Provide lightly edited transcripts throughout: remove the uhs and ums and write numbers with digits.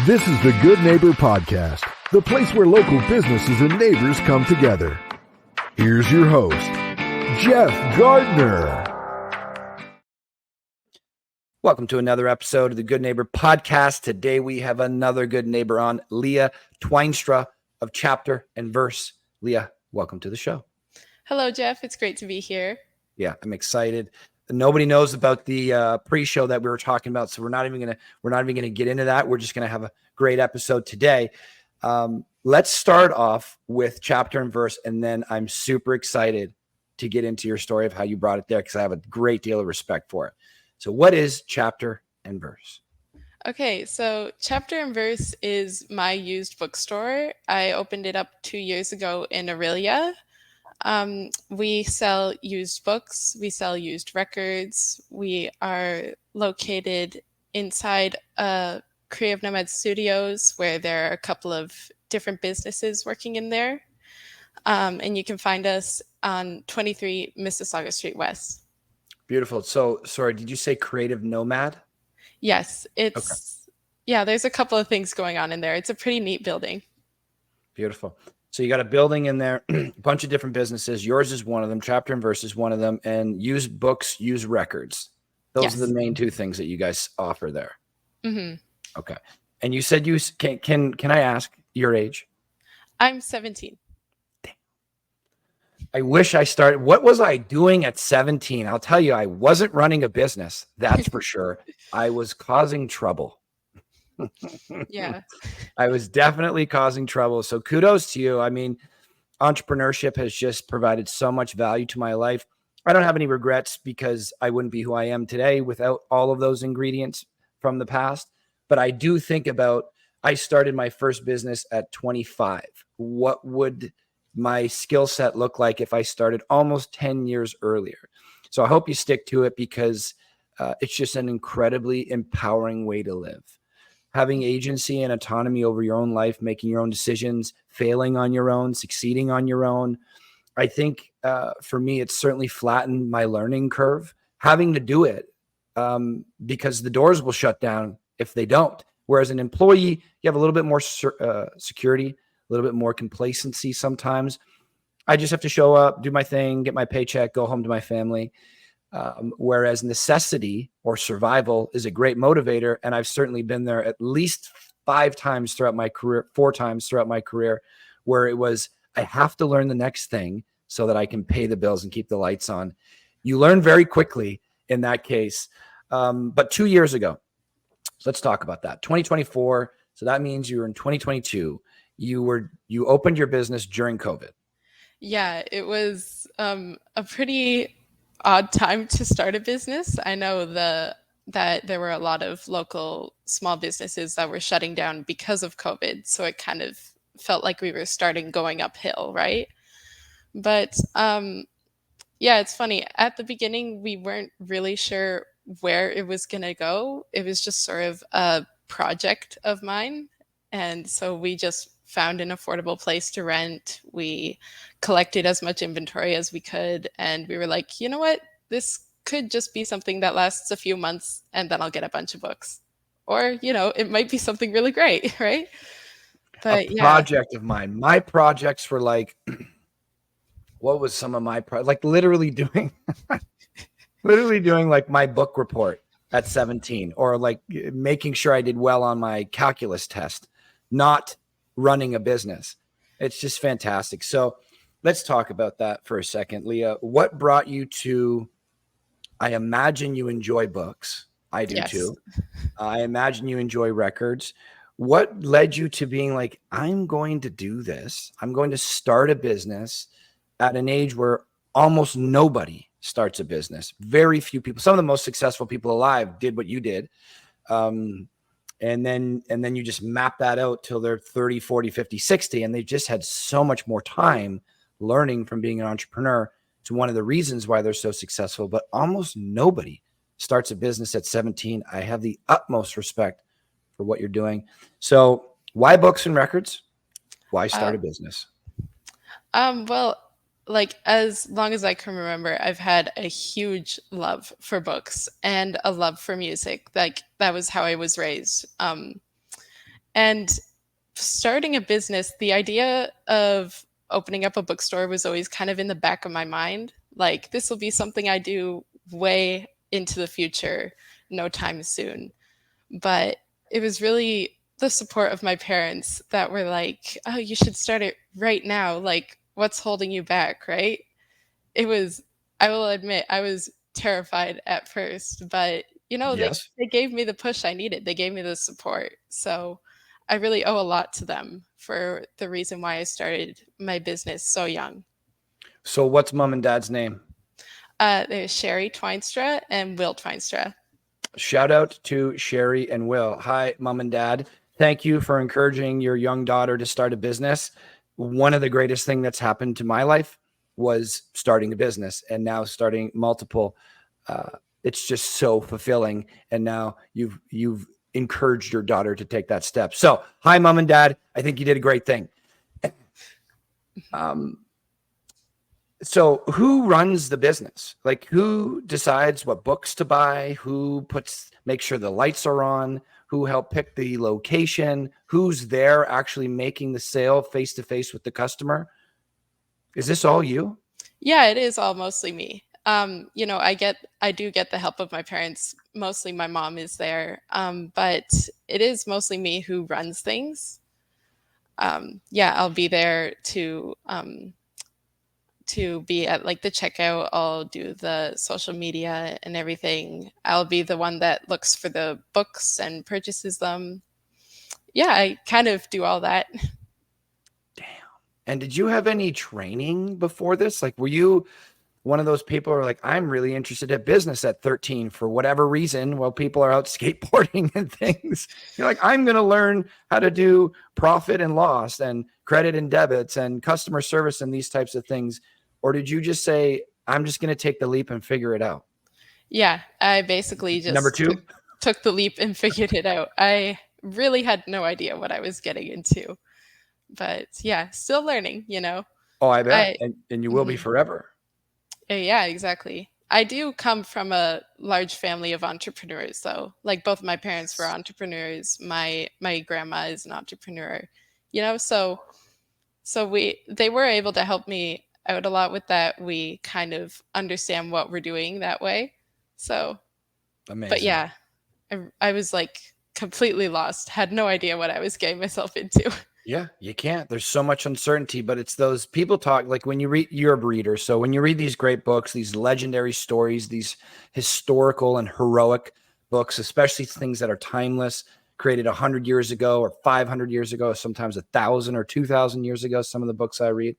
This is the Good Neighbor Podcast, the place where local businesses and neighbors come together. Here's your host, Jeff Gardner. Welcome to another episode of the Good Neighbor Podcast. Today we have another good neighbor on, Liah Twynstra of Chapter and Verse. Liah, welcome to the show. Hello, Jeff. It's great to be here. Yeah, I'm excited. Nobody knows about the pre-show that we were talking about, so we're not even gonna get into that. We're just gonna have a great episode today. Let's start off with Chapter and Verse, and then I'm super excited to get into your story of how you brought it there because I have a great deal of respect for it. So, what is Chapter and Verse? Okay, so Chapter and Verse is my used bookstore. I opened it up 2 years ago in Orillia. We sell used books, we sell used records. We are located inside Creative Nomad Studios, where there are a couple of different businesses working in there. And you can find us on 23 Mississaga Street West. Beautiful. So, sorry, did you say Creative Nomad? Yes, it's, okay. Yeah, there's a couple of things going on in there. It's a pretty neat building. Beautiful. So you got a building in there, a bunch of different businesses. Yours is one of them. Chapter and Verse is one of them. And used books, used records. Those are the main two things that you guys offer there. Mm-hmm. Okay. And you said you can I ask your age? I'm 17. I wish I started. What was I doing at 17? I'll tell you, I wasn't running a business. That's for sure. I was causing trouble. Yeah. I was definitely causing trouble. So kudos to you. I mean, entrepreneurship has just provided so much value to my life. I don't have any regrets because I wouldn't be who I am today without all of those ingredients from the past. But I do think about, I started my first business at 25. What would my skill set look like if I started almost 10 years earlier? So I hope you stick to it because it's just an incredibly empowering way to live. Having agency and autonomy over your own life, making your own decisions, failing on your own, succeeding on your own. I think for me, it's certainly flattened my learning curve, having to do it because the doors will shut down if they don't. Whereas an employee, you have a little bit more security, a little bit more complacency sometimes. I just have to show up, do my thing, get my paycheck, go home to my family. Whereas necessity or survival is a great motivator. And I've certainly been there at least 4 times throughout my career, where it was, I have to learn the next thing so that I can pay the bills and keep the lights on. You learn very quickly in that case. But 2 years ago, so let's talk about that. 2024. So that means you were in 2022. You opened your business during COVID. Yeah, it was a pretty odd time to start a business. I know that there were a lot of local small businesses that were shutting down because of COVID. So it kind of felt like we were starting going uphill, right? But yeah, it's funny. At the beginning, we weren't really sure where it was going to go. It was just sort of a project of mine. And so we just found an affordable place to rent. We collected as much inventory as we could. And we were like, you know what? This could just be something that lasts a few months and then I'll get a bunch of books. Or, it might be something really great, right? But a project of mine. My projects were like, what was some of my like literally doing like my book report at 17, or like making sure I did well on my calculus test, not running a business. It's just fantastic. So let's talk about that for a second. Liah, what brought you to, I imagine you enjoy books. I do too. I imagine you enjoy records. What led you to being like, I'm going to do this. I'm going to start a business at an age where almost nobody starts a business. Very few people, some of the most successful people alive did what you did. And then you just map that out till they're 30, 40, 50, 60. And they just had so much more time learning from being an entrepreneur. It's one of the reasons why they're so successful, but almost nobody starts a business at 17. I have the utmost respect for what you're doing. So why books and records? Why start a business? Well, like as long as I can remember, I've had a huge love for books and a love for music. Like that was how I was raised. And starting a business, the idea of opening up a bookstore was always kind of in the back of my mind. Like, this will be something I do way into the future, no time soon. But it was really the support of my parents that were like, oh, you should start it right now. Like, what's holding you back, right? It was, I will admit, I was terrified at first, but Yes. they gave me the push I needed. They gave me the support. So I really owe a lot to them for the reason why I started my business so young. So what's mom and dad's name? There's Sherry Twynstra and Will Twynstra. Shout out to Sherry and Will. Hi, mom and dad. Thank you for encouraging your young daughter to start a business. One of the greatest things that's happened to my life was starting a business, and now starting multiple. It's just so fulfilling. And now you've encouraged your daughter to take that step. So hi, mom and dad. I think you did a great thing. So who runs the business? Like, who decides what books to buy? Who makes sure the lights are on? Who help pick the location? Who's there actually making the sale face to face with the customer? Is this all you? Yeah, it is all mostly me. I do get the help of my parents. Mostly my mom is there. But it is mostly me who runs things. I'll be there to be at like the checkout. I'll do the social media and everything. I'll be the one that looks for the books and purchases them. Yeah, I kind of do all that. Damn. And did you have any training before this? Like, were you one of those people who are like, I'm really interested in business at 13 for whatever reason, while people are out skateboarding and things? You're like, I'm going to learn how to do profit and loss and credit and debits and customer service and these types of things. Or did you just say, I'm just going to take the leap and figure it out? Yeah, I basically just Number two? took the leap and figured it out. I really had no idea what I was getting into. But yeah, still learning, Oh, I bet. And you will be forever. Yeah, exactly. I do come from a large family of entrepreneurs, though. Like, both my parents were entrepreneurs. My grandma is an entrepreneur, so they were able to help me out a lot with that. We kind of understand what we're doing that way. So, Amazing. But yeah, I was like completely lost, had no idea what I was getting myself into. Yeah, you can't. There's so much uncertainty, but it's those people talk, like when you read, you're a reader. So when you read these great books, these legendary stories, these historical and heroic books, especially things that are timeless, created 100 years ago or 500 years ago, sometimes 1,000 or 2,000 years ago, some of the books I read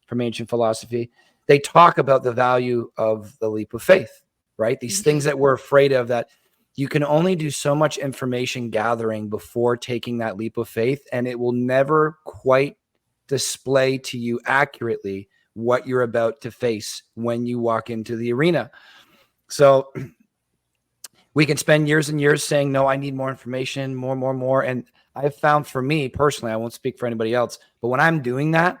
from ancient philosophy, they talk about the value of the leap of faith, right? These things that we're afraid of, that you can only do so much information gathering before taking that leap of faith, and it will never quite display to you accurately what you're about to face when you walk into the arena. So we can spend years and years saying, no, I need more information, more. And I've found, for me personally, I won't speak for anybody else, but when I'm doing that,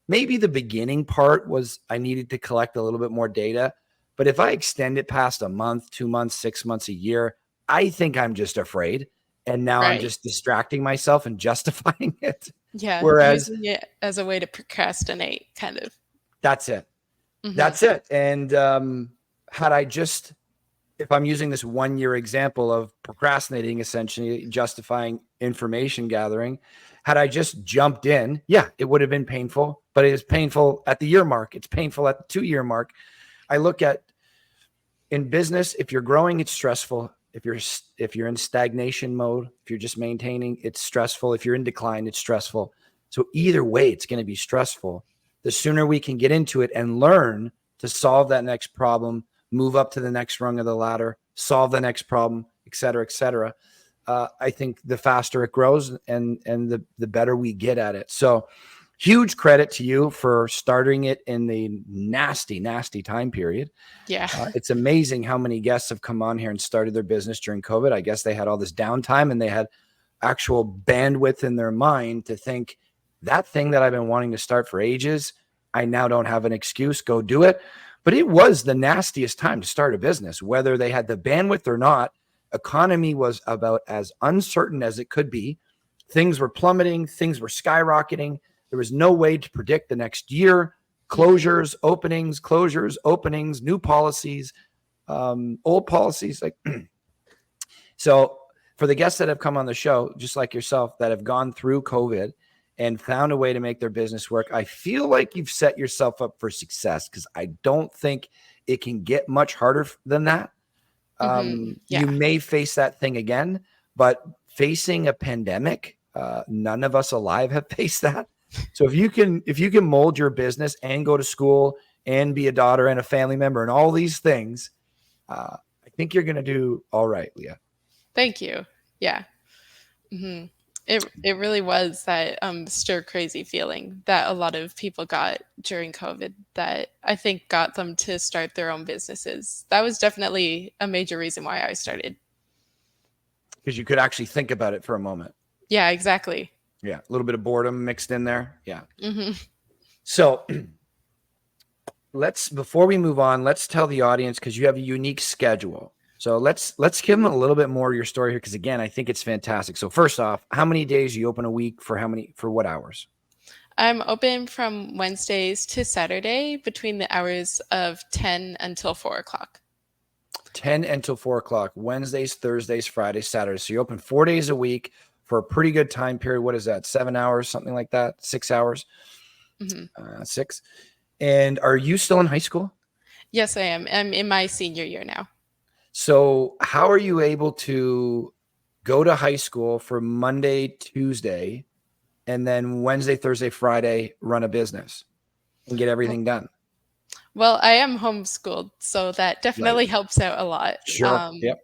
maybe the beginning part was I needed to collect a little bit more data. But if I extend it past a month, 2 months, 6 months, a year, I think I'm just afraid. And now I'm just distracting myself and justifying it. Yeah. Whereas using it as a way to procrastinate, kind of. That's it. That's it. And if I'm using this 1 year example of procrastinating, essentially justifying information gathering, had I just jumped in, yeah, it would have been painful, but it is painful at the year mark. It's painful at the 2 year mark. I look at, in business, if you're growing, it's stressful. If you're in stagnation mode, if you're just maintaining, it's stressful. If you're in decline, it's stressful. So either way, it's going to be stressful. The sooner we can get into it and learn to solve that next problem, move up to the next rung of the ladder, solve the next problem, et cetera, I think the faster it grows and the better we get at it. So huge credit to you for starting it in the nasty time period. Yeah. It's amazing how many guests have come on here and started their business during COVID. I guess they had all this downtime and they had actual bandwidth in their mind to think, that thing that I've been wanting to start for ages, I now don't have an excuse, go do it. But it was the nastiest time to start a business, whether they had the bandwidth or not. Economy was about as uncertain as it could be. things were plummeting, things were skyrocketing. There was no way to predict the next year. Closures, openings, new policies, old policies. Like, so for the guests that have come on the show, just like yourself, that have gone through COVID and found a way to make their business work, I feel like you've set yourself up for success, because I don't think it can get much harder than that. You may face that thing again, but facing a pandemic, none of us alive have faced that. So if you can mold your business and go to school and be a daughter and a family member and all these things, I think you're going to do all right, Liah. Thank you. Yeah. It really was that stir crazy feeling that a lot of people got during COVID that I think got them to start their own businesses. That was definitely a major reason why I started. Because you could actually think about it for a moment. Yeah, exactly. Yeah, a little bit of boredom mixed in there. Yeah. So before we move on, let's tell the audience, because you have a unique schedule. So let's give them a little bit more of your story here, because again, I think it's fantastic. So first off, how many days you open a week, for what hours? I'm open from Wednesdays to Saturday between the hours of 10 until 4 o'clock. 10 until 4 o'clock, Wednesdays, Thursdays, Fridays, Saturdays. So you open 4 days a week for a pretty good time period. What is that? 7 hours, something like that? 6 hours? 6. And are you still in high school? Yes, I am. I'm in my senior year now. So how are you able to go to high school for Monday, Tuesday, and then Wednesday, Thursday, Friday, run a business and get everything done? Well, I am homeschooled, so that definitely helps out a lot. Sure. Yep.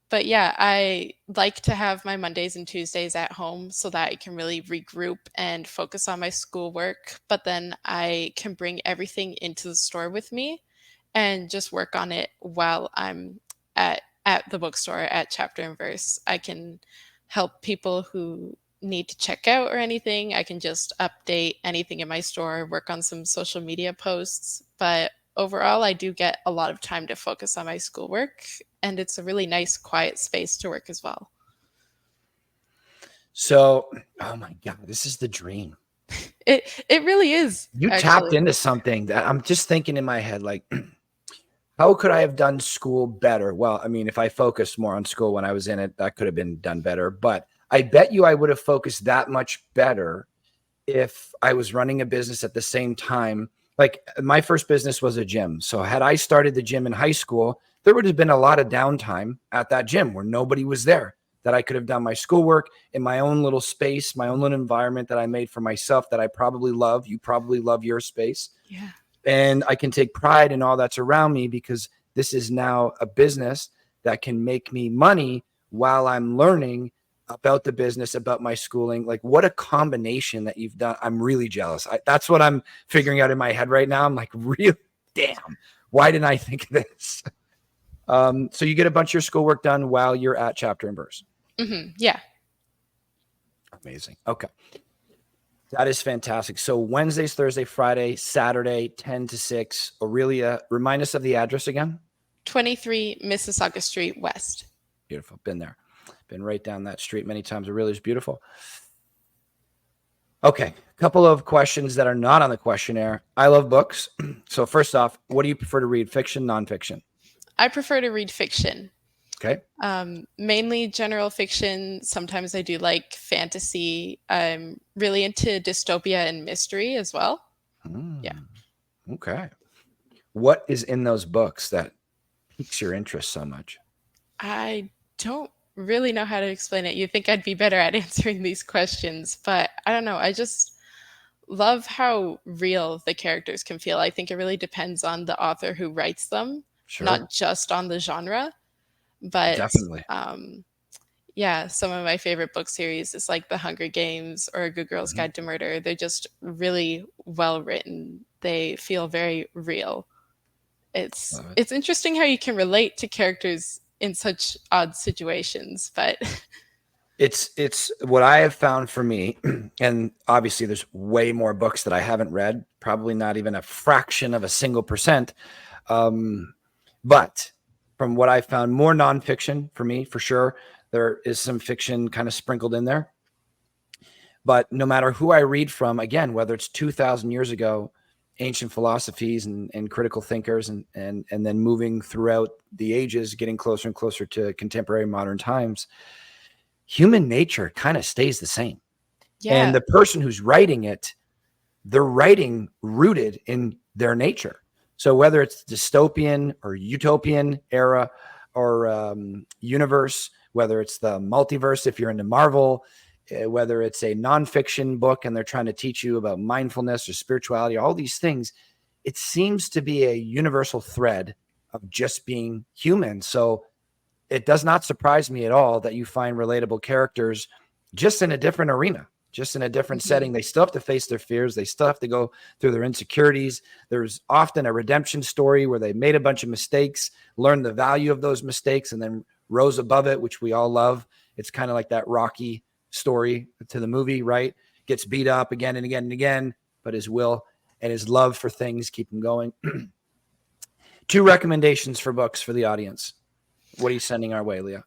But yeah, I like to have my Mondays and Tuesdays at home so that I can really regroup and focus on my schoolwork. But then I can bring everything into the store with me and just work on it while I'm at the bookstore at Chapter and Verse. I can help people who need to check out or anything. I can just update anything in my store, work on some social media posts. But overall, I do get a lot of time to focus on my schoolwork, and it's a really nice, quiet space to work as well. So, oh my God, this is the dream. It really is. You tapped into something that I'm just thinking in my head, like, how could I have done school better? Well, I mean, if I focused more on school when I was in it, that could have been done better. But I bet you I would have focused that much better if I was running a business at the same time. Like, my first business was a gym. So had I started the gym in high school, there would have been a lot of downtime at that gym where nobody was there, that I could have done my schoolwork in my own little space, my own little environment that I made for myself that I probably love. You probably love your space. Yeah. And I can take pride in all that's around me, because this is now a business that can make me money while I'm learning about the business, about my schooling. Like, what a combination that you've done. I'm really jealous. That's what I'm figuring out in my head right now. I'm like, really? Damn. Why didn't I think of this? So you get a bunch of your schoolwork done while you're at Chapter and Verse. Yeah. Amazing. Okay. That is fantastic. So Wednesdays, Thursday, Friday, Saturday, 10 to 6, Orillia. Remind us of the address again. 23 Mississaga Street West. Beautiful. Been there. Been right down that street many times. Orillia is beautiful. Okay. A couple of questions that are not on the questionnaire. I love books. So first off, what do you prefer to read? Fiction, nonfiction? I prefer to read fiction. Okay. Mainly general fiction. Sometimes I do like fantasy. I'm really into dystopia and mystery as well. Yeah. Okay. What is in those books that piques your interest so much? I don't really know how to explain it. You'd think I'd be better at answering these questions, but I don't know. I just love how real the characters can feel. I think it really depends on the author who writes them, not just on the genre. But definitely. Yeah, some of my favorite book series is like The Hunger Games or A Good Girl's Guide to Murder. They're just really well written. They feel very real. It's interesting how you can relate to characters in such odd situations, but it's what I have found for me, and obviously there's way more books that I haven't read, probably not even a fraction of a single percent. But from what I found, more nonfiction for me, for sure. There is some fiction kind of sprinkled in there. But no matter who I read from, again, whether it's 2,000 years ago, ancient philosophies and critical thinkers, and then moving throughout the ages, getting closer and closer to contemporary modern times, human nature kind of stays the same. Yeah. And the person who's writing it, they're writing rooted in their nature. So whether it's dystopian or utopian era or universe, whether it's the multiverse, if you're into Marvel, whether it's a nonfiction book and they're trying to teach you about mindfulness or spirituality, all these things, it seems to be a universal thread of just being human. So it does not surprise me at all that you find relatable characters just in a different arena, just in a different setting. They still have to face their fears. They still have to go through their insecurities. There's often a redemption story where they made a bunch of mistakes, learned the value of those mistakes, and then rose above it, which we all love. It's kind of like that Rocky story to the movie, right? Gets beat up again and again and again, but his will and his love for things keep him going. 2 recommendations for books for the audience. What are you sending our way, Liah?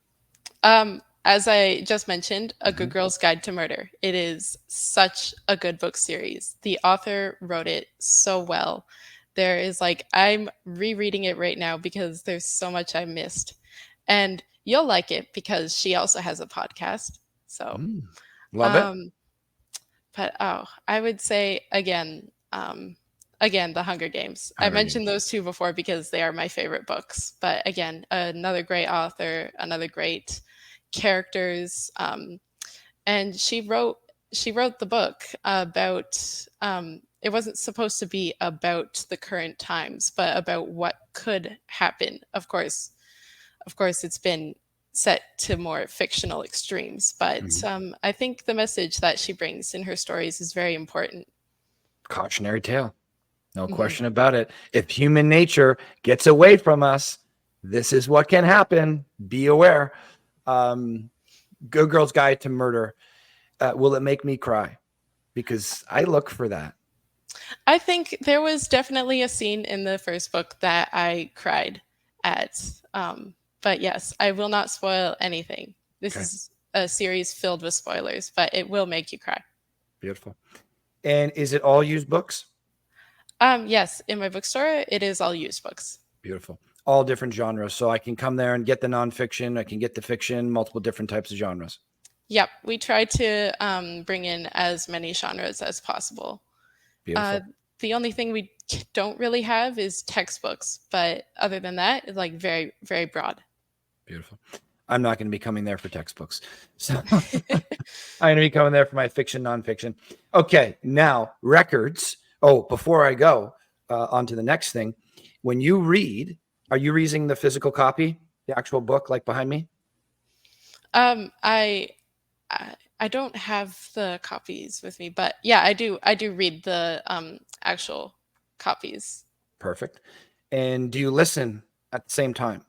As I just mentioned, A Good Girl's Guide to Murder. It is such a good book series. The author wrote it so well. There is I'm rereading it right now because there's so much I missed. And you'll like it because she also has a podcast. So love it. But I would say again, The Hunger Games. I mentioned those 2 before because they are my favorite books. But again, another great author, another great characters, and she wrote the book about it wasn't supposed to be about the current times, but about what could happen. Of course it's been set to more fictional extremes, but I think the message that she brings in her stories is very important. Cautionary tale, no question about it. If human nature gets away from us, this is what can happen. Be aware. Good Girl's Guide to Murder. Will it make me cry? Because I look for that. I think there was definitely a scene in the first book that I cried at. But yes, I will not spoil anything. This is a series filled with spoilers, but it will make you cry. Beautiful. And is it all used books? Yes, in my bookstore, it is all used books. Beautiful. All different genres. So I can come there and get the nonfiction. I can get the fiction, multiple different types of genres. Yep. We try to bring in as many genres as possible. Beautiful. The only thing we don't really have is textbooks. But other than that, it's very, very broad. Beautiful. I'm not going to be coming there for textbooks. So I'm going to be coming there for my fiction, nonfiction. Okay. Now, records. Oh, before I go on to the next thing, when you read, are you reading the physical copy, the actual book, like behind me? I don't have the copies with me, but yeah, I do read the actual copies. Perfect. And do you listen at the same time?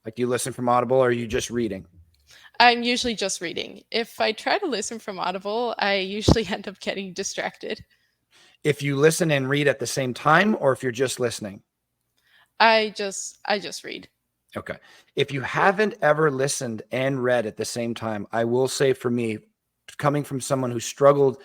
Like, do you listen from Audible, or are you just reading? I'm usually just reading. If I try to listen from Audible, I usually end up getting distracted. If you listen and read at the same time, or if you're just listening? I just read. Okay. If you haven't ever listened and read at the same time, I will say, for me, coming from someone who struggled,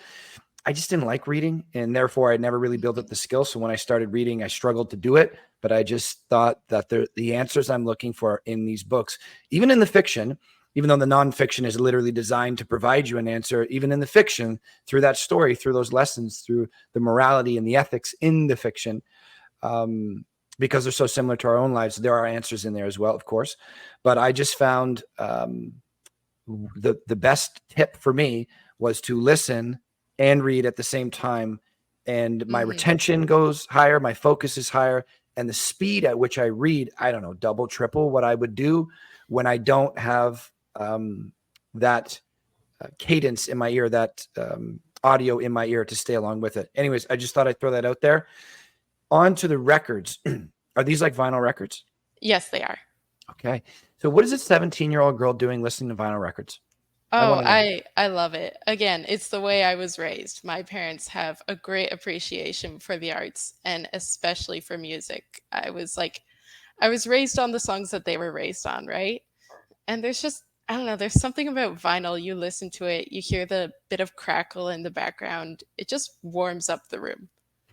I just didn't like reading, and therefore I never really built up the skill. So when I started reading, I struggled to do it, but I just thought that the answers I'm looking for in these books, even in the fiction, even though the nonfiction is literally designed to provide you an answer, even in the fiction, through that story, through those lessons, through the morality and the ethics in the fiction, because they're so similar to our own lives, there are answers in there as well, of course. But I just found the best tip for me was to listen and read at the same time. And my retention goes higher, my focus is higher, and the speed at which I read, I don't know, double, triple what I would do when I don't have that cadence in my ear, that audio in my ear to stay along with it. Anyways, I just thought I'd throw that out there. On to the records. Are these like vinyl records? Yes, they are. Okay. So what is a 17-year-old girl doing listening to vinyl records? Oh, I love it. Again, it's the way I was raised. My parents have a great appreciation for the arts, and especially for music. I was raised on the songs that they were raised on, right? And there's just I don't know, there's something about vinyl. You listen to it, you hear the bit of crackle in the background. It just warms up the room.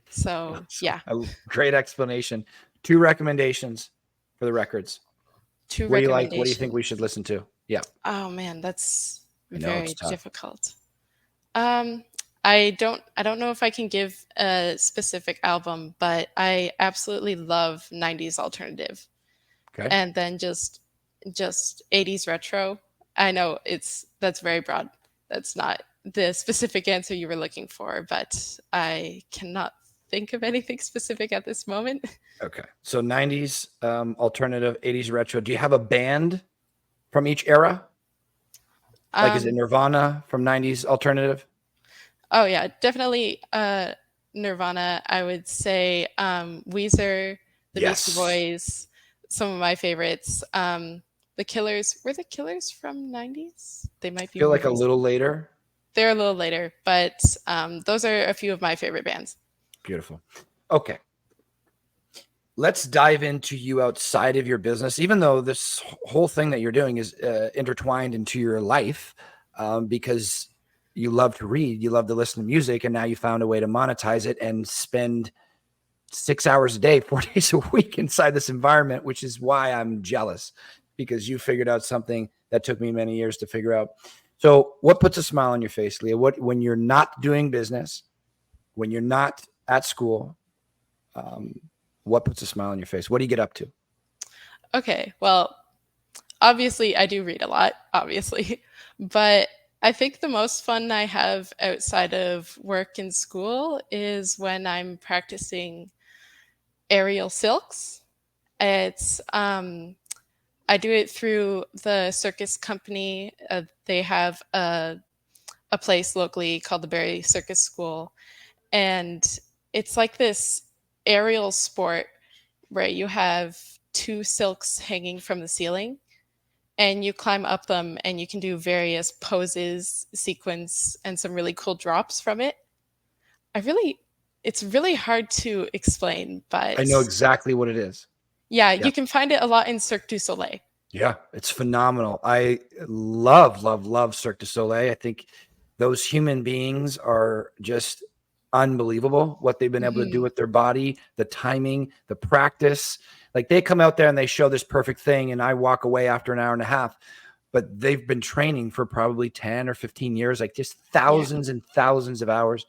So, yeah. Great explanation. 2 recommendations for the records. Two What do you like? What do you think we recommendations. should listen to? Yeah. Oh man, that's I know it's very tough. difficult. I don't know if I can give a specific album, but I absolutely love 90s alternative. Okay. And then just 80s retro. I know that's very broad. That's not the specific answer you were looking for, but I cannot think of anything specific at this moment. Okay. So 90s alternative, 80s retro. Do you have a band from each era? Like, is it Nirvana from 90s alternative? Oh yeah, definitely Nirvana. I would say Weezer, the Beastie Boys, some of my favorites. The Killers, were the Killers from 90s? They might be Feel more like a recent. little later. They're a little later, but those are a few of my favorite bands. Beautiful. Okay. Let's dive into you outside of your business, even though this whole thing that you're doing is intertwined into your life, because you love to read, you love to listen to music, and now you found a way to monetize it and spend 6 hours a day, 4 days a week inside this environment, which is why I'm jealous, because you figured out something that took me many years to figure out. So what puts a smile on your face, Liah? When you're not doing business, when you're not at school, what puts a smile on your face? What do you get up to? Okay, well, obviously I do read a lot, obviously, but I think the most fun I have outside of work and school is when I'm practicing aerial silks. It's I do it through the circus company. They have a place locally called the Barry Circus School, and it's like this aerial sport where you have 2 silks hanging from the ceiling and you climb up them and you can do various poses, sequence, and some really cool drops from it. It's really hard to explain, but I know exactly what it is. yeah, you can find it a lot in Cirque du Soleil. Yeah, it's phenomenal. I love, love, love Cirque du Soleil. I think those human beings are just unbelievable what they've been able to do with their body, the timing, the practice. Like, they come out there and they show this perfect thing, and I walk away after an hour and a half, but they've been training for probably 10 or 15 years, like just thousands and thousands of hours.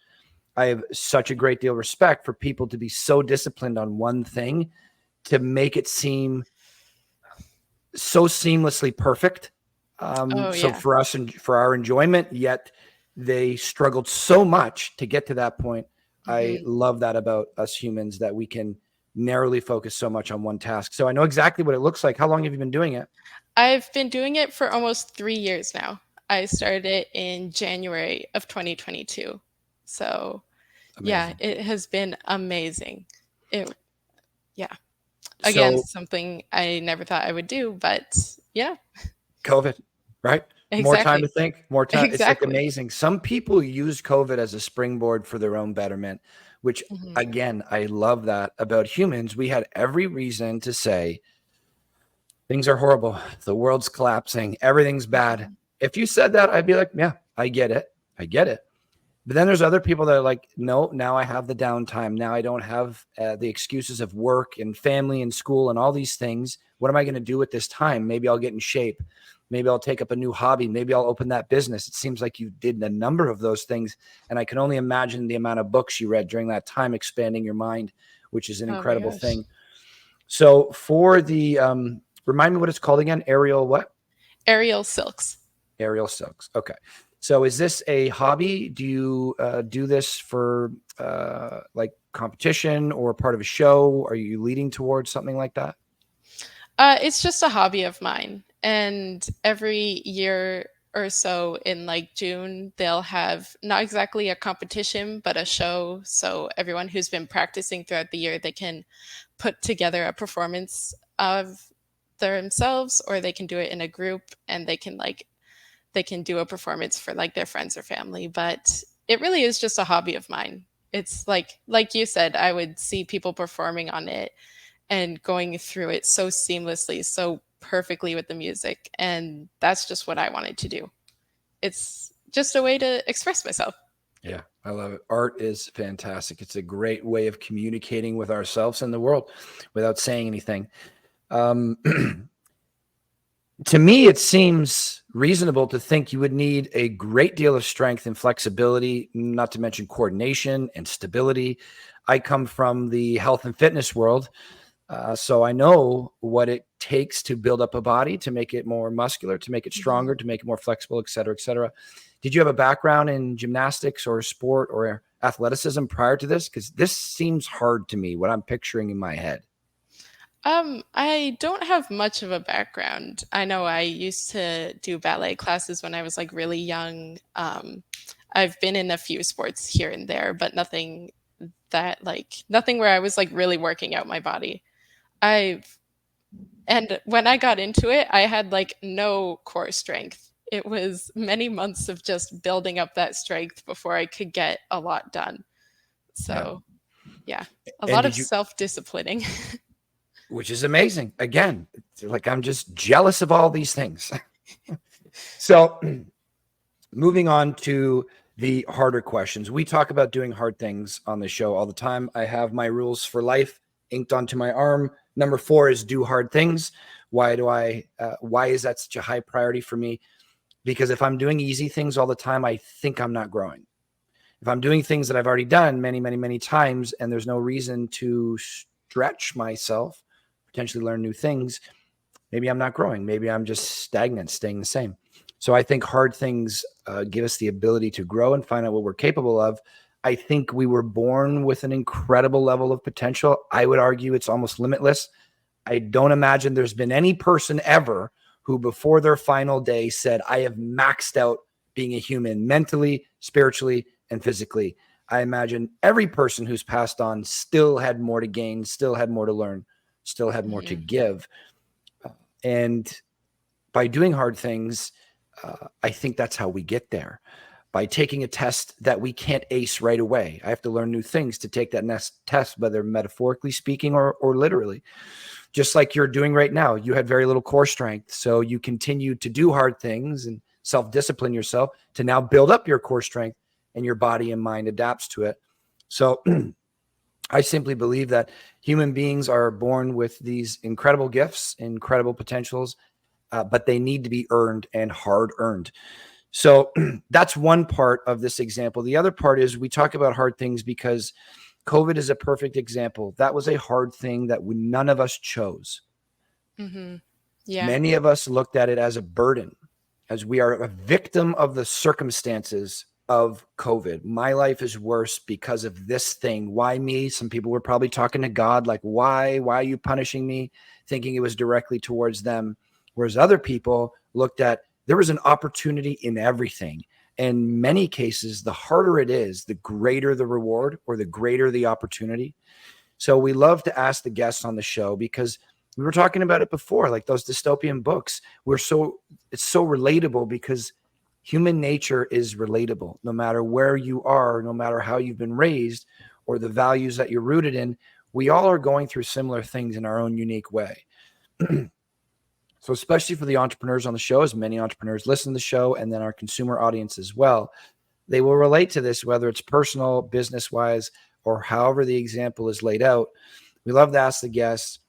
I have such a great deal of respect for people to be so disciplined on one thing to make it seem so seamlessly perfect. So for us and for our enjoyment, yet they struggled so much to get to that point. I love that about us humans, that we can narrowly focus so much on one task. So I know exactly what it looks like. How long have you been doing it? I've been doing it for almost 3 years now. I started it in January of 2022. So yeah, it has been amazing. Again, something I never thought I would do, but yeah. COVID, right? Exactly. More time to think, more time. Exactly. It's like amazing. Some people use COVID as a springboard for their own betterment, which again, I love that about humans. We had every reason to say things are horrible. The world's collapsing. Everything's bad. If you said that, I'd be like, yeah, I get it. I get it. But then there's other people that are like, no, now I have the downtime. Now I don't have the excuses of work and family and school and all these things. What am I going to do with this time? Maybe I'll get in shape. Maybe I'll take up a new hobby. Maybe I'll open that business. It seems like you did a number of those things. And I can only imagine the amount of books you read during that time, expanding your mind, which is an incredible thing. So for the, remind me what it's called again? Aerial what? Aerial silks. Aerial silks. Okay. So is this a hobby? Do you do this for like competition or part of a show? Are you leading towards something like that? It's just a hobby of mine. And every year or so in like June, they'll have not exactly a competition, but a show. So everyone who's been practicing throughout the year, they can put together a performance of themselves, or they can do it in a group, and they can do a performance for like their friends or family. But it really is just a hobby of mine. It's like you said, I would see people performing on it and going through it so seamlessly, so perfectly with the music. And that's just what I wanted to do. It's just a way to express myself. Yeah, I love it. Art is fantastic. It's a great way of communicating with ourselves and the world without saying anything. To me, it seems reasonable to think you would need a great deal of strength and flexibility, not to mention coordination and stability. I come from the health and fitness world, so I know what it takes to build up a body, to make it more muscular, to make it stronger, to make it more flexible, et cetera, et cetera. Did you have a background in gymnastics or sport or athleticism prior to this? Because this seems hard to me, what I'm picturing in my head. I don't have much of a background. I know I used to do ballet classes when I was like really young. I've been in a few sports here and there, but nothing where I was like really working out my body. And when I got into it, I had like no core strength. It was many months of just building up that strength before I could get a lot done. So yeah, a lot of self-disciplining. Which is amazing. Again, like I'm just jealous of all these things. So moving on to the harder questions. We talk about doing hard things on the show all the time. I have my rules for life inked onto my arm. Number 4 is do hard things. Why is that such a high priority for me? Because if I'm doing easy things all the time, I think I'm not growing. If I'm doing things that I've already done many, many, many times, and there's no reason to stretch myself, potentially learn new things, maybe I'm not growing. Maybe I'm just stagnant, staying the same. So I think hard things give us the ability to grow and find out what we're capable of. I think we were born with an incredible level of potential. I would argue it's almost limitless. I don't imagine there's been any person ever who before their final day said, I have maxed out being a human mentally, spiritually, and physically. I imagine every person who's passed on still had more to gain, still had more to learn, still had more to give. And by doing hard things, I think that's how we get there. By taking a test that we can't ace right away. I have to learn new things to take that next test, whether metaphorically speaking or literally. Just like you're doing right now, you had very little core strength. So you continue to do hard things and self-discipline yourself to now build up your core strength, and your body and mind adapts to it. So I simply believe that human beings are born with these incredible gifts, incredible potentials, but they need to be earned and hard earned. So that's one part of this example. The other part is we talk about hard things because COVID is a perfect example. That was a hard thing that none of us chose. Yeah. Many of us looked at it as a burden, as we are a victim of the circumstances of COVID. My life is worse because of this thing. Why me? Some people were probably talking to God, like, why are you punishing me? Thinking it was directly towards them. Whereas other people looked at, there was an opportunity in everything. In many cases, the harder it is, the greater the reward or the greater the opportunity. So we love to ask the guests on the show, because we were talking about it before, like those dystopian books. It's so relatable because human nature is relatable. No matter where you are, no matter how you've been raised or the values that you're rooted in, we all are going through similar things in our own unique way. So especially for the entrepreneurs on the show, as many entrepreneurs listen to the show, and then our consumer audience as well, they will relate to this, whether it's personal, business-wise, or however the example is laid out. We love to ask the guests,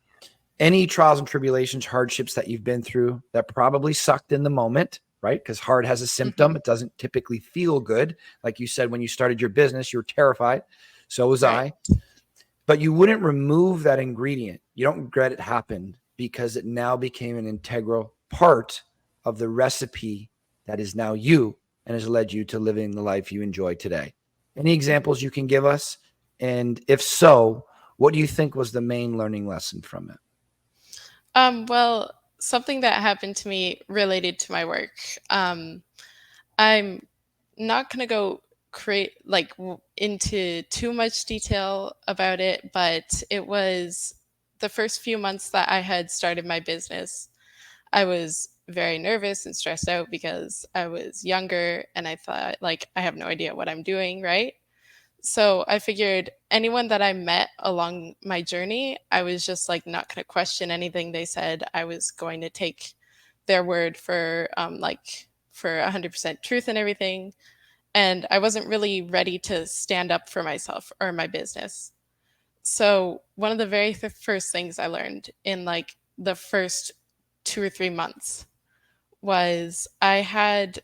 any trials and tribulations, hardships that you've been through that probably sucked in the moment, right? Because hard has a symptom. It doesn't typically feel good. Like you said, when you started your business, you were terrified. So was I. But you wouldn't remove that ingredient. You don't regret it happened, because it now became an integral part of the recipe that is now you and has led you to living the life you enjoy today. Any examples you can give us? And if so, what do you think was the main learning lesson from it? Well, something that happened to me related to my work. I'm not going to go into too much detail about it, but it was the first few months that I had started my business. I was very nervous and stressed out because I was younger and I thought, like, I have no idea what I'm doing, right? So I figured anyone that I met along my journey, I was just like not going to question anything they said. I was going to take their word for for 100% truth and everything. And I wasn't really ready to stand up for myself or my business. So one of the very first things I learned in like the first 2 or 3 months was I had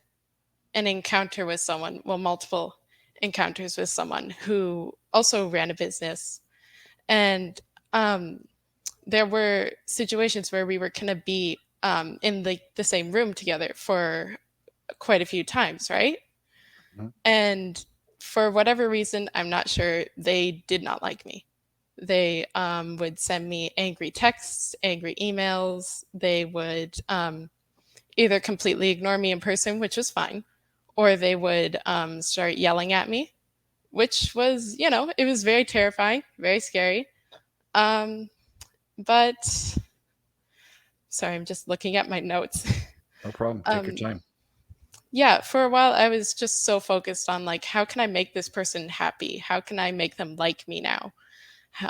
an encounter with someone, well, multiple encounters with someone who also ran a business. And there were situations where we were going to be in the same room together for quite a few times, right? Mhm. And for whatever reason, I'm not sure, they did not like me. They would send me angry texts, angry emails. They would either completely ignore me in person, which was fine, or they would start yelling at me, which was, it was very terrifying, very scary. Um, but sorry, I'm just looking at my notes. No problem. Take your um, time. yeah, for a while, I was just so focused on like, how can I make this person happy? How can I make them like me now?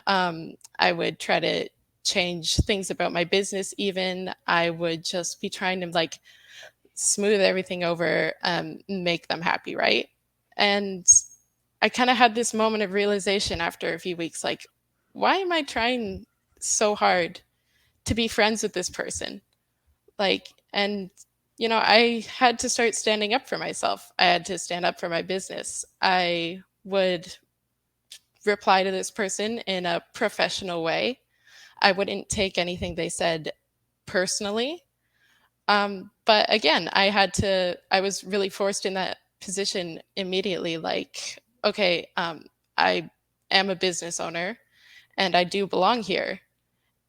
I would try to change things about my business. Even I would just be trying to like smooth everything over, make them happy, right? And I kind of had this moment of realization after a few weeks, like, why am I trying so hard to be friends with this person? Like, and I had to start standing up for myself. I had to stand up for my business. I would reply to this person in a professional way. I wouldn't take anything they said personally. But again, I was really forced in that position immediately. Like, okay, I am a business owner and I do belong here.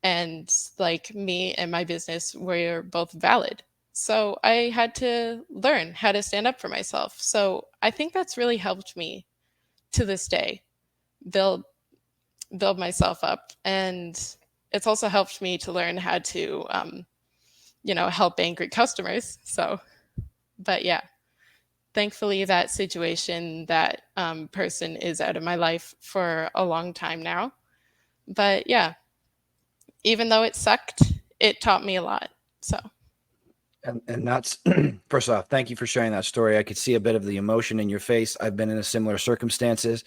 And like me and my business were both valid. So I had to learn how to stand up for myself. So I think that's really helped me to this day build myself up. And it's also helped me to learn how to help angry customers. So, but yeah, thankfully that situation, that person is out of my life for a long time now. But yeah, even though it sucked, it taught me a lot. So And that's first off, thank you for sharing that story. I could see a bit of the emotion in your face. I've been in a similar circumstances.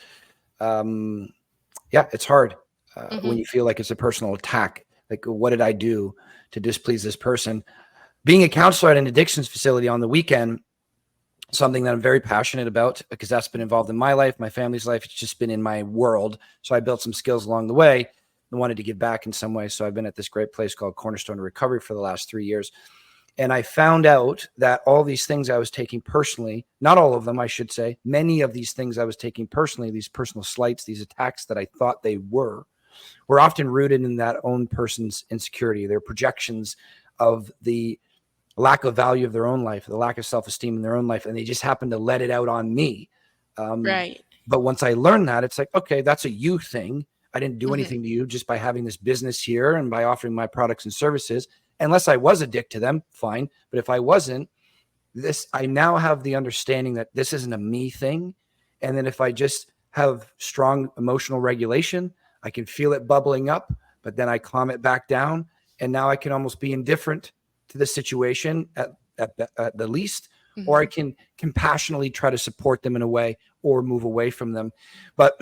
Yeah, it's hard when mhm. you feel like it's a personal attack. Like, what did I do to displease this person? Being a counselor at an addictions facility on the weekend, something that I'm very passionate about because that's been involved in my life, my family's life. It's just been in my world. So I built some skills along the way and wanted to give back in some way. So I've been at this great place called Cornerstone Recovery for the last 3 years. And I found out that all these things I was taking personally, not all of them, I should say, many of these things I was taking personally, these personal slights, these attacks that I thought they were often rooted in that own person's insecurity, their projections of the lack of value of their own life, the lack of self-esteem in their own life. And they just happen to let it out on me. Right. But once I learned that, it's like, okay, that's a you thing. I didn't do Mhm. anything to you just by having this business here and by offering my products and services. Unless I was a dick to them, fine. But if I wasn't, I now have the understanding that this isn't a me thing. And then if I just have strong emotional regulation, I can feel it bubbling up, but then I calm it back down. And now I can almost be indifferent to the situation at the least, or I Mhm. can compassionately try to support them in a way or move away from them. But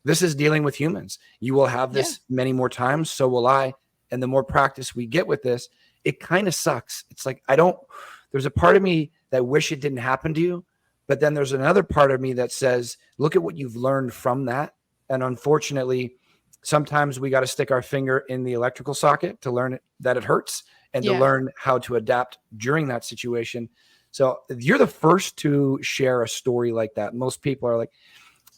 this is dealing with humans. You will have Yeah. this many more times. So will I. And the more practice we get with this, it kind of sucks. It's like, there's a part of me that wish it didn't happen to you. But then there's another part of me that says, look at what you've learned from that. And unfortunately, sometimes we got to stick our finger in the electrical socket to learn that it hurts and to Yeah. learn how to adapt during that situation. So you're the first to share a story like that. Most people are like,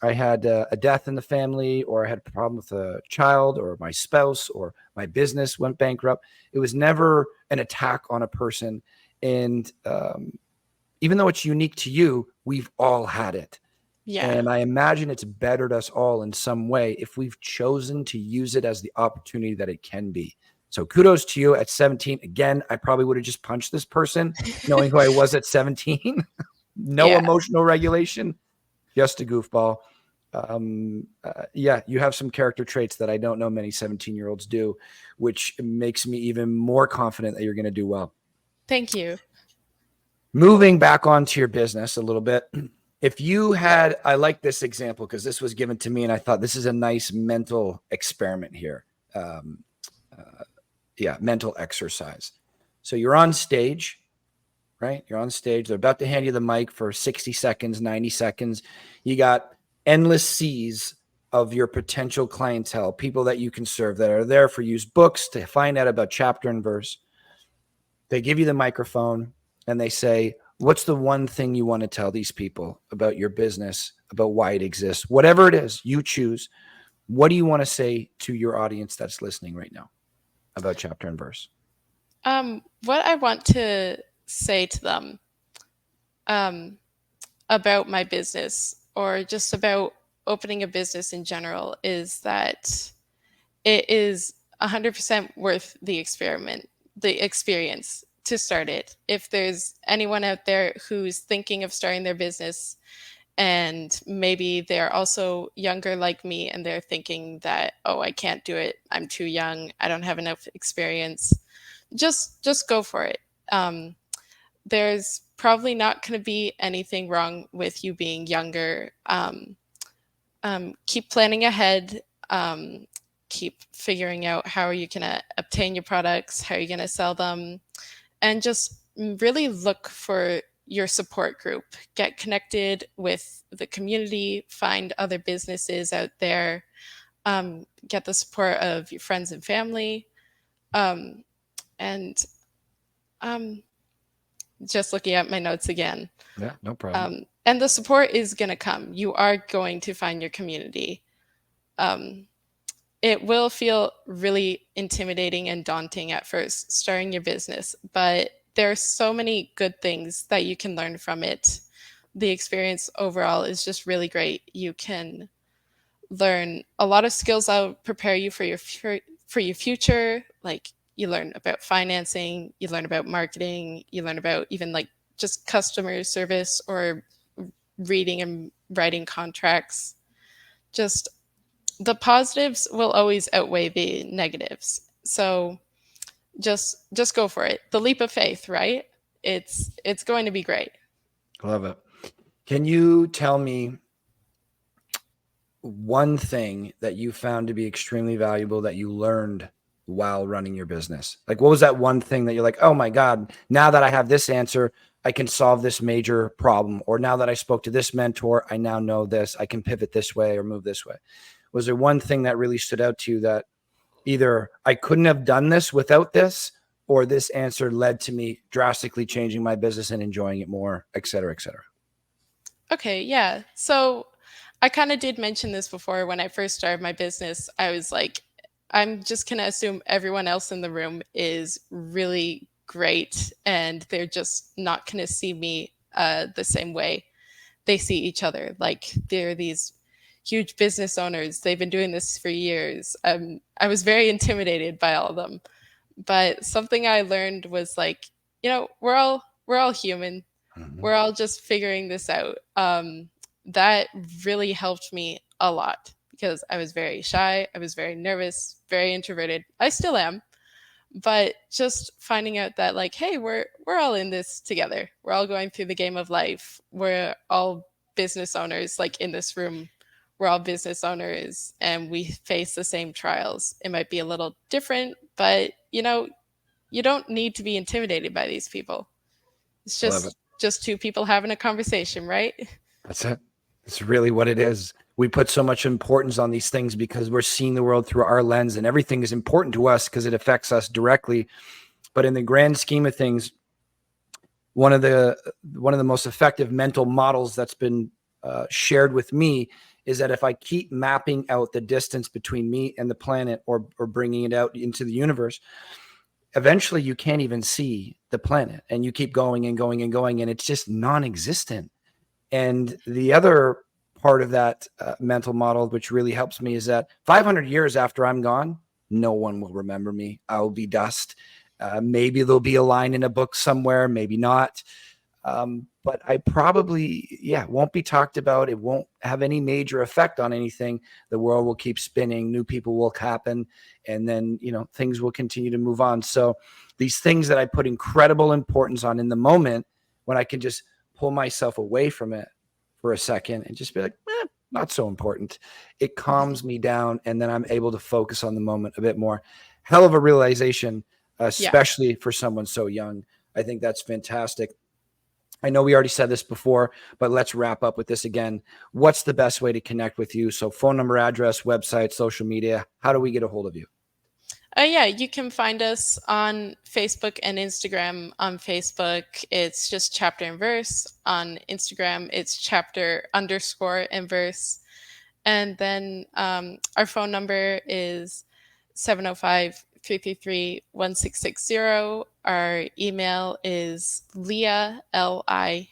I had a death in the family, or I had a problem with a child, or my spouse, or my business went bankrupt. It was never an attack on a person. And even though it's unique to you, we've all had it. Yeah. And I imagine it's bettered us all in some way if we've chosen to use it as the opportunity that it can be. So kudos to you at 17. Again, I probably would have just punched this person knowing who I was at 17. No Yeah. emotional regulation, just a goofball. yeah, you have some character traits that I don't know many 17-year-olds do, which makes me even more confident that you're going to do well. Thank you. Moving back onto your business a little bit. If you had, I like this example because this was given to me and I thought this is a nice mental experiment here. Mental exercise. So you're on stage, right? You're on stage. They're about to hand you the mic for 60 seconds, 90 seconds. You got endless seas of your potential clientele, people that you can serve that are there for used books to find out about chapter and verse. They give you the microphone and they say, what's the one thing you want to tell these people about your business, about why it exists? Whatever it is, you choose. What do you want to say to your audience that's listening right now about chapter and verse? What I want to say to them about my business, or just about opening a business in general, is that it is 100% worth the experience to start it. If there's anyone out there who's thinking of starting their business and maybe they're also younger like me and they're thinking that, oh, I can't do it, I'm too young, I don't have enough experience, just go for it. There's probably not going to be anything wrong with you being younger. Keep planning ahead. Keep figuring out how are you going to obtain your products, how are you going to sell them, and just really look for your support group. Get connected with the community, find other businesses out there, get the support of your friends and family, and just looking at my notes again. Yeah, no problem. And the support is going to come. You are going to find your community. It will feel really intimidating and daunting at first, starting your business, but there are so many good things that you can learn from it. The experience overall is just really great. You can learn a lot of skills that will prepare you for your future. Like, you learn about financing, you learn about marketing, you learn about even like just customer service or reading and writing contracts. Just the positives will always outweigh the negatives. So just go for it. The leap of faith, right? It's going to be great. Love it. Can you tell me one thing that you found to be extremely valuable that you learned while running your business? Like, what was that one thing that you're like, oh my God, now that I have this answer, I can solve this major problem. Or now that I spoke to this mentor, I now know this, I can pivot this way or move this way. Was there one thing that really stood out to you that either I couldn't have done this without this, or this answer led to me drastically changing my business and enjoying it more, et cetera, et cetera? Okay, yeah. So I kind of did mention this before. When I first started my business, I was like, I'm just going to assume everyone else in the room is really great and they're just not going to see me the same way they see each other. Like, they're these huge business owners. They've been doing this for years. I was very intimidated by all of them. But something I learned was like, we're all human. Mm-hmm. We're all just figuring this out. That really helped me a lot because I was very shy. I was very nervous, very introverted. I still am. But just finding out that, like, hey, we're all in this together. We're all going through the game of life. We're all business owners. Like, in this room, we're all business owners and we face the same trials. It might be a little different, but you don't need to be intimidated by these people. It's just two people having a conversation, right? That's it. It's really what it is. We put so much importance on these things because we're seeing the world through our lens, and everything is important to us because it affects us directly. But in the grand scheme of things, one of the most effective mental models that's been shared with me is that if I keep mapping out the distance between me and the planet, or bringing it out into the universe, eventually you can't even see the planet, and you keep going and going and going, and it's just non-existent. And the other part of that mental model, which really helps me, is that 500 years after I'm gone, no one will remember me. I will be dust. Maybe there'll be a line in a book somewhere, maybe not. but I probably, won't be talked about. It won't have any major effect on anything. The world will keep spinning, new people will happen, and then, things will continue to move on. So these things that I put incredible importance on in the moment, when I can just pull myself away from it for a second and just be like, not so important. It calms me down, and then I'm able to focus on the moment a bit more. Hell of a realization, especially for someone so young. I think that's fantastic. I know we already said this before, but let's wrap up with this again. What's the best way to connect with you? So phone number, address, website, social media. How do we get a hold of you? You can find us on Facebook and Instagram. On Facebook, it's just Chapter and Verse. On Instagram, it's chapter_and verse. And then our phone number is 705-333-1660. Our email is Liah, Liah,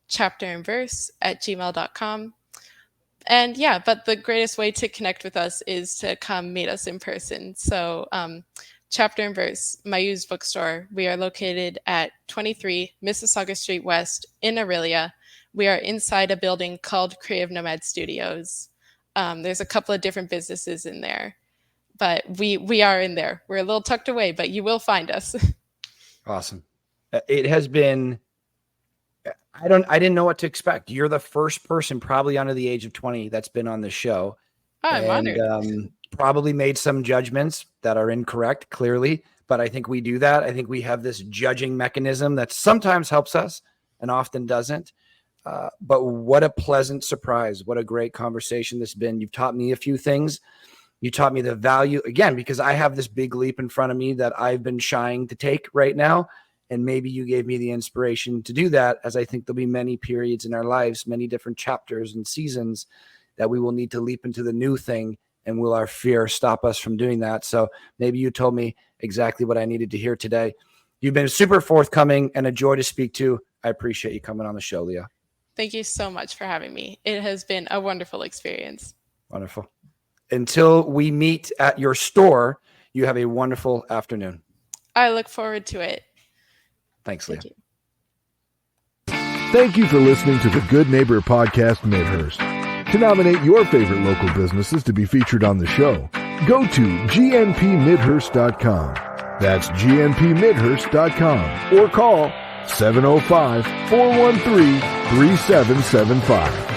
chapterandverse@gmail.com. And but the greatest way to connect with us is to come meet us in person. So Chapter and Verse, my used bookstore, we are located at 23 Mississaga Street West in Orillia. We are inside a building called Creative Nomad Studios. There's a couple of different businesses in there, but we are in there. We're a little tucked away, but you will find us. Awesome. It has been, I didn't know what to expect. You're the first person probably under the age of 20 that's been on the show. Oh, I'm honored. Probably made some judgments that are incorrect, clearly, but I think we do that. I think we have this judging mechanism that sometimes helps us and often doesn't. But what a pleasant surprise. What a great conversation this has been. You've taught me a few things. You taught me the value, again, because I have this big leap in front of me that I've been shying to take right now. And maybe you gave me the inspiration to do that, as I think there'll be many periods in our lives, many different chapters and seasons that we will need to leap into the new thing. And will our fear stop us from doing that? So maybe you told me exactly what I needed to hear today. You've been super forthcoming and a joy to speak to. I appreciate you coming on the show, Liah. Thank you so much for having me. It has been a wonderful experience. Wonderful. Until we meet at your store, you have a wonderful afternoon. I look forward to it. Thanks, Liah. Thank you for listening to the Good Neighbor Podcast Midhurst. To nominate your favorite local businesses to be featured on the show, go to gnpmidhurst.com. That's gnpmidhurst.com or call 705-413-3775.